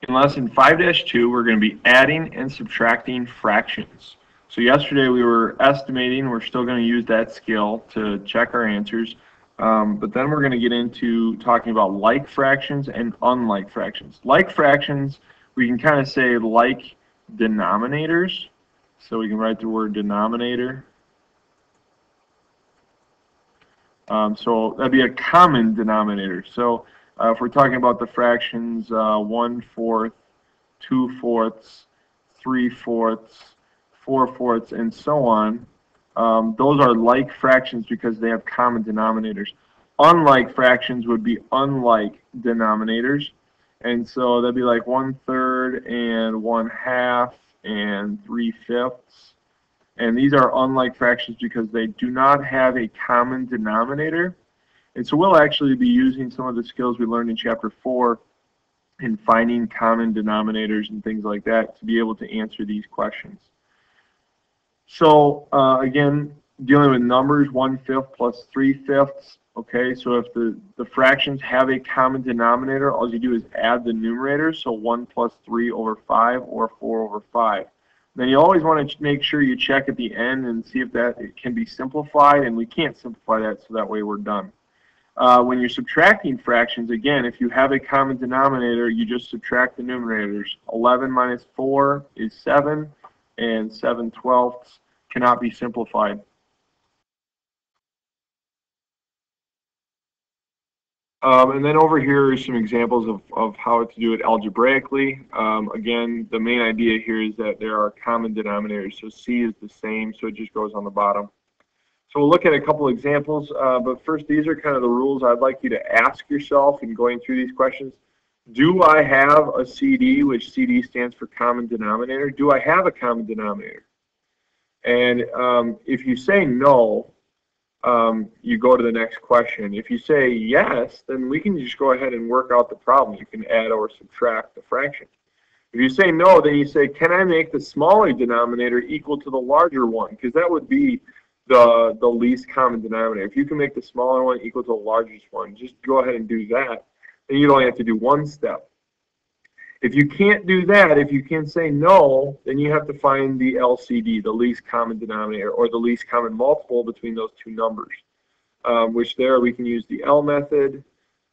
In lesson 5-2, we're going to be adding and subtracting fractions. So yesterday we were estimating. We're still going to use that skill to check our answers. But then we're going to get into talking about like fractions and unlike fractions. Like fractions, we can kind of say like denominators. So we can write the word denominator. So that'd be a common denominator. So if we're talking about the fractions 1/4, 2/4, 3/4, 4/4, and so on, those are like fractions because they have common denominators. Unlike fractions would be unlike denominators. And so that'd be like 1/3 and 1/2 and 3/5. And these are unlike fractions because they do not have a common denominator. And so we'll actually be using some of the skills we learned in Chapter 4 in finding common denominators and things like that to be able to answer these questions. So again, dealing with numbers, 1/5 plus 3/5. Okay, so if the fractions have a common denominator, all you do is add the numerators, so 1 plus 3/5 or 4/5. Then you always want to make sure you check at the end and see if that it can be simplified, and we can't simplify that, so that way we're done. When you're subtracting fractions, again, if you have a common denominator, you just subtract the numerators. 11 minus 4 is 7, and 7/12 cannot be simplified. And then over here are some examples of how to do it algebraically. Again, the main idea here is that there are common denominators. So C is the same, so it just goes on the bottom. So we'll look at a couple examples, but first these are kind of the rules I'd like you to ask yourself in going through these questions. Do I have a CD, which CD stands for common denominator? Do I have a common denominator? And if you say no, you go to the next question. If you say yes, then we can just go ahead and work out the problem. You can add or subtract the fraction. If you say no, then you say, can I make the smaller denominator equal to the larger one? Because that would be the least common denominator. If you can make the smaller one equal to the largest one, just go ahead and do that. Then you only have to do one step. If you can't do that, if you can say no, then you have to find the LCD, the least common denominator, or the least common multiple between those two numbers, which there we can use the L method,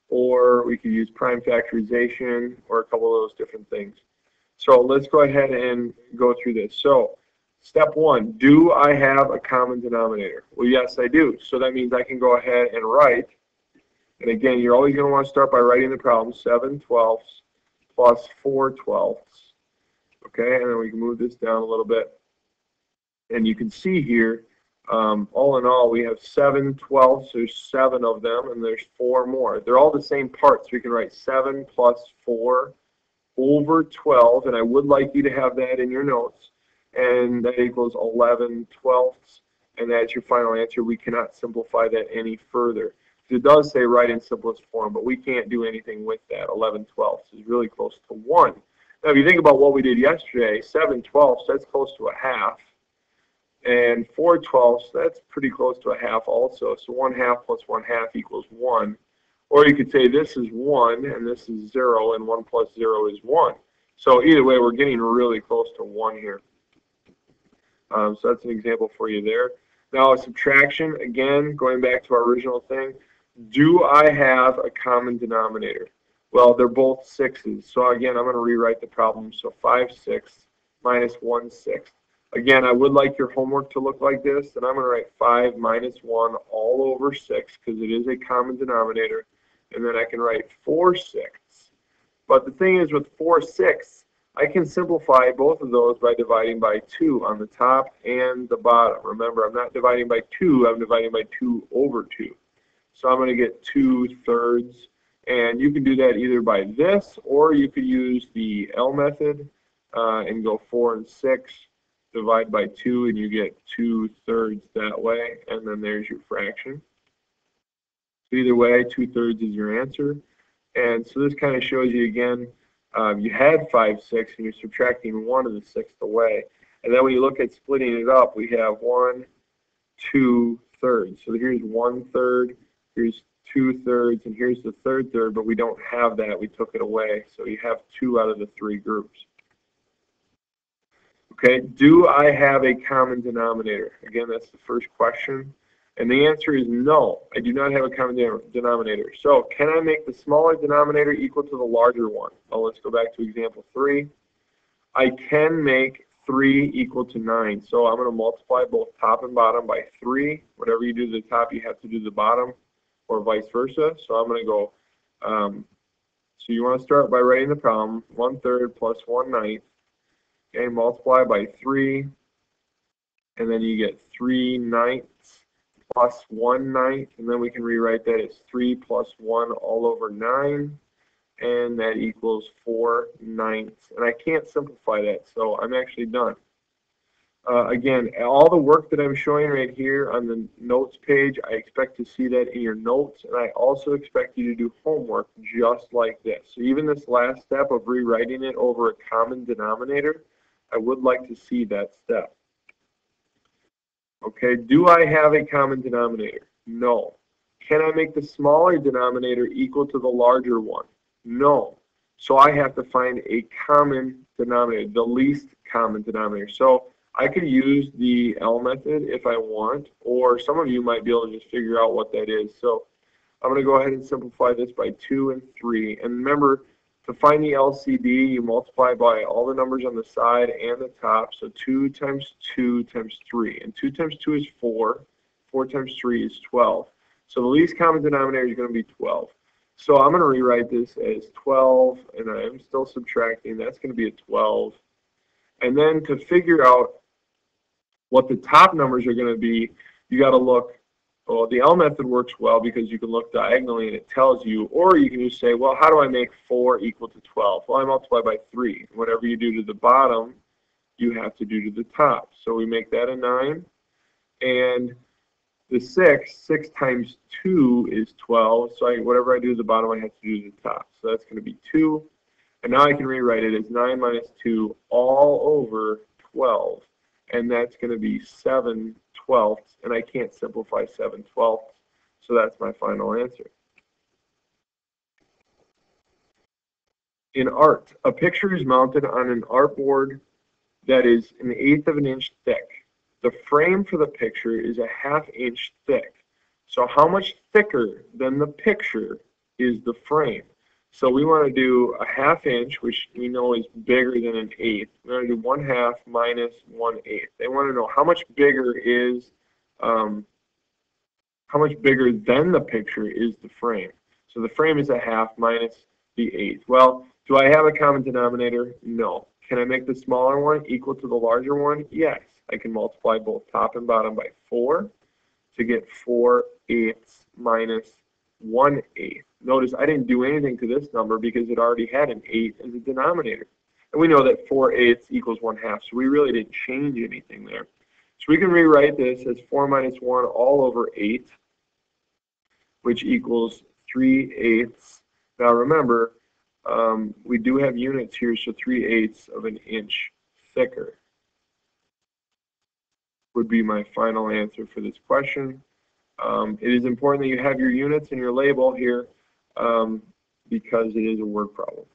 or we could use prime factorization, or a couple of those different things. So let's go ahead and go through this. So step one, do I have a common denominator? Well, yes, I do. So that means I can go ahead and write, and again, you're always going to want to start by writing the problem, 7/12 plus 4/12. Okay, and then we can move this down a little bit. And you can see here, all in all, we have 7/12, so there's 7 of them, and there's 4 more. They're all the same parts. We can write 7 plus 4 over 12, and I would like you to have that in your notes, and that equals 11/12, and that's your final answer. We cannot simplify that any further. It does say write in simplest form, but we can't do anything with that. 11/12 is really close to 1. Now, if you think about what we did yesterday, 7/12, that's close to a half, and 4/12, that's pretty close to a half also. So 1/2 plus 1/2 equals 1. Or you could say this is 1, and this is 0, and 1 plus 0 is 1. So either way, we're getting really close to 1 here. So that's an example for you there. Now, subtraction, again, going back to our original thing. Do I have a common denominator? Well, they're both 6s. So again, I'm going to rewrite the problem. So 5/6 minus 1/6. Again, I would like your homework to look like this. And I'm going to write 5 minus 1 all over 6 because it is a common denominator. And then I can write 4/6. But the thing is with 4/6, I can simplify both of those by dividing by 2 on the top and the bottom. Remember, I'm not dividing by 2. I'm dividing by 2 over 2. So I'm going to get 2/3, and you can do that either by this, or you could use the L method and go 4 and 6, divide by 2, and you get 2/3 that way, and then there's your fraction. So either way, 2/3 is your answer. And so this kind of shows you again, you had 5/6, and you're subtracting 1 of the 6th away. And then when you look at splitting it up, we have 1, 2/3. So here's 1/3. Here's 2/3, and here's the third third, but we don't have that. We took it away. So you have 2 out of the 3 groups. Okay, do I have a common denominator? Again, that's the first question. And the answer is no, I do not have a common denominator. So can I make the smaller denominator equal to the larger one? Oh, let's go back to example 3. I can make 3 equal to 9. So I'm going to multiply both top and bottom by 3. Whatever you do to the top, you have to do to the bottom, or vice versa. So I'm going to go, so you want to start by writing the problem, 1/3 plus 1/9. Okay, multiply by 3, and then you get 3/9 plus 1/9, and then we can rewrite that as 3 plus 1 all over 9, and that equals 4/9. And I can't simplify that, so I'm actually done. Again, all the work that I'm showing right here on the notes page, I expect to see that in your notes, and I also expect you to do homework just like this. So even this last step of rewriting it over a common denominator, I would like to see that step. Okay, do I have a common denominator? No. Can I make the smaller denominator equal to the larger one? No. So I have to find a common denominator, the least common denominator. So I could use the L method if I want, or some of you might be able to just figure out what that is. So I'm going to go ahead and simplify this by 2 and 3. And remember, to find the LCD, you multiply by all the numbers on the side and the top. So 2 times 2 times 3. And 2 times 2 is 4. 4 times 3 is 12. So the least common denominator is going to be 12. So I'm going to rewrite this as 12, and I'm still subtracting. That's going to be a 12. And then to figure out what the top numbers are going to be, you got to look. Well, the L method works well because you can look diagonally and it tells you, or you can just say, well, how do I make 4 equal to 12? Well, I multiply by 3. Whatever you do to the bottom, you have to do to the top. So we make that a 9. And the 6 times 2 is 12. So whatever I do to the bottom, I have to do to the top. So that's going to be 2. And now I can rewrite it as 9 minus 2 all over 12. And that's going to be 7/12, and I can't simplify 7/12, so that's my final answer. In art, a picture is mounted on an artboard that is 1/8 of an inch thick. The frame for the picture is 1/2 inch thick. So how much thicker than the picture is the frame? So we want to do 1/2 inch, which we know is bigger than 1/8. We're going to do 1/2 minus 1/8. They want to know how much bigger is, how much bigger than the picture is the frame. So the frame is 1/2 minus the 1/8. Well, do I have a common denominator? No. Can I make the smaller one equal to the larger one? Yes. I can multiply both top and bottom by 4 to get 4/8 minus 1/8. Notice I didn't do anything to this number because it already had an 8 as a denominator. And we know that 4/8 equals 1/2, so we really didn't change anything there. So we can rewrite this as 4 minus 1 all over 8, which equals 3/8. Now remember, we do have units here, so 3/8 of an inch thicker would be my final answer for this question. It is important that you have your units and your label here because it is a word problem.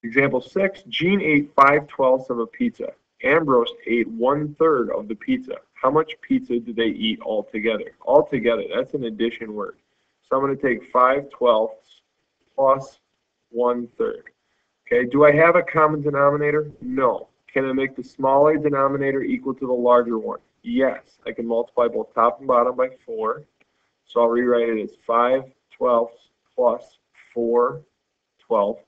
Example 6, Jean ate 5/12 of a pizza. Ambrose ate 1/3 of the pizza. How much pizza did they eat altogether? Altogether, that's an addition word. So I'm going to take 5/12 plus 1/3. Okay, do I have a common denominator? No. Can I make the smaller denominator equal to the larger one? Yes. I can multiply both top and bottom by 4. So I'll rewrite it as 5/12 plus 4/12.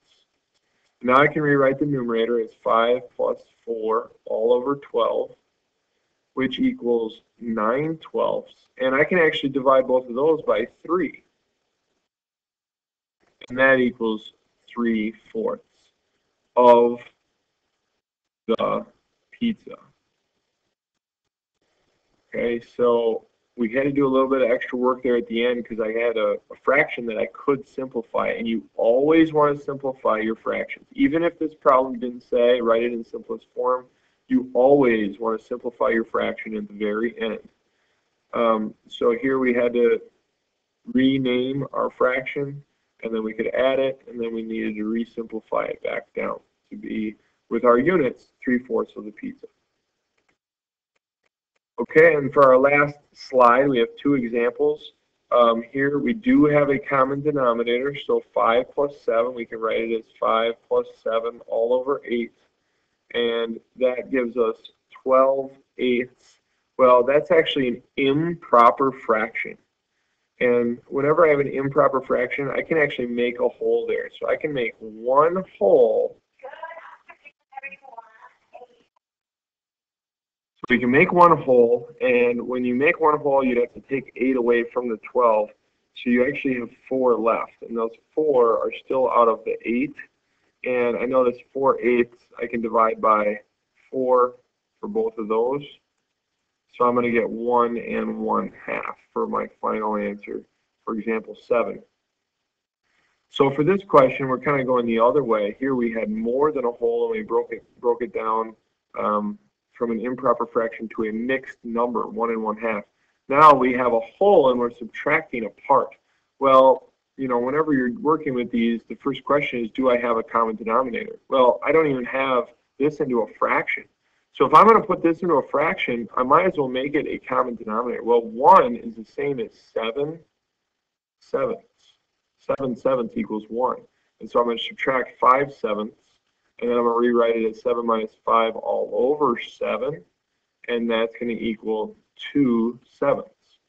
Now I can rewrite the numerator as 5 plus 4 all over 12, which equals 9/12. And I can actually divide both of those by 3. And that equals 3/4 of the pizza. Okay, so we had to do a little bit of extra work there at the end because I had a fraction that I could simplify, and you always want to simplify your fractions. Even if this problem didn't say write it in simplest form, you always want to simplify your fraction at the very end. So here we had to rename our fraction, and then we could add it, and then we needed to resimplify it back down to be, with our units, 3/4 of the pizza. Okay, and for our last slide, we have two examples. Here we do have a common denominator, so 5 plus 7, we can write it as 5 plus 7 all over 8, and that gives us 12/8. Well, that's actually an improper fraction. And whenever I have an improper fraction, I can actually make a whole there. So I can make one whole. So we can make one whole, and when you make one whole, you'd have to take 8 away from the 12. So you actually have 4 left, and those 4 are still out of the 8. And I know this 4/8 I can divide by 4 for both of those. So I'm going to get 1 1/2 for my final answer, for example, 7. So for this question, we're kind of going the other way. Here we had more than a whole, and we broke it down from an improper fraction to a mixed number, 1 1/2. Now we have a whole, and we're subtracting a part. Well, you know, whenever you're working with these, the first question is, do I have a common denominator? Well, I don't even have this into a fraction. So if I'm going to put this into a fraction, I might as well make it a common denominator. Well, 1 is the same as 7 sevenths. 7 sevenths equals 1. And so I'm going to subtract 5 sevenths, and then I'm going to rewrite it as 7 minus 5 all over 7, and that's going to equal 2 sevenths.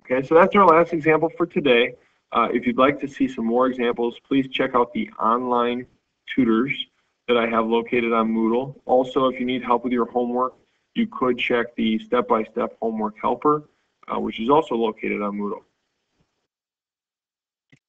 Okay, so that's our last example for today. If you'd like to see some more examples, please check out the online tutors that I have located on Moodle. Also, if you need help with your homework, you could check the step-by-step homework helper, which is also located on Moodle.